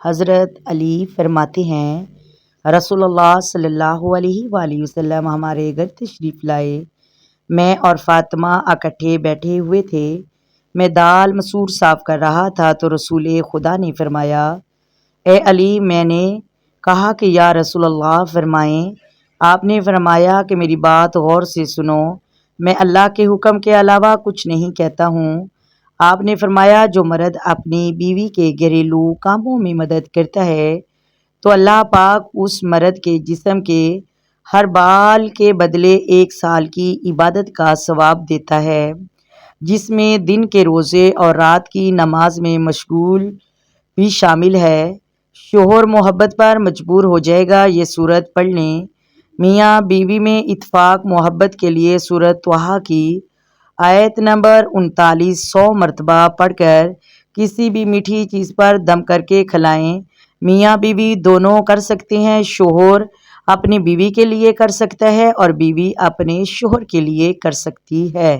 حضرت علی فرماتے ہیں رسول اللہ صلی اللہ علیہ وآلہ وسلم ہمارے گھر تشریف لائے۔ میں اور فاطمہ اکٹھے بیٹھے ہوئے تھے۔ میں دال مسور صاف کر رہا تھا تو رسول خدا نے فرمایا، اے علی۔ میں نے کہا کہ یا رسول اللہ فرمائیں۔ آپ نے فرمایا کہ میری بات غور سے سنو، میں اللہ کے حکم کے علاوہ کچھ نہیں کہتا ہوں۔ آپ نے فرمایا، جو مرد اپنی بیوی کے گھریلو کاموں میں مدد کرتا ہے تو اللہ پاک اس مرد کے جسم کے ہر بال کے بدلے 1 سال کی عبادت کا ثواب دیتا ہے، جس میں دن کے روزے اور رات کی نماز میں مشغول بھی شامل ہے۔ شوہر محبت پر مجبور ہو جائے گا، یہ سورت پڑھ لیں۔ میاں بیوی میں اتفاق محبت کے لیے سورت طٰہٰ کی آیت نمبر 39 100 مرتبہ پڑھ کر کسی بھی میٹھی چیز پر دم کر کے کھلائیں۔ میاں بیوی دونوں کر سکتے ہیں، شوہر اپنی بیوی کے لیے کر سکتا ہے اور بیوی اپنے شوہر کے لیے کر سکتی ہے۔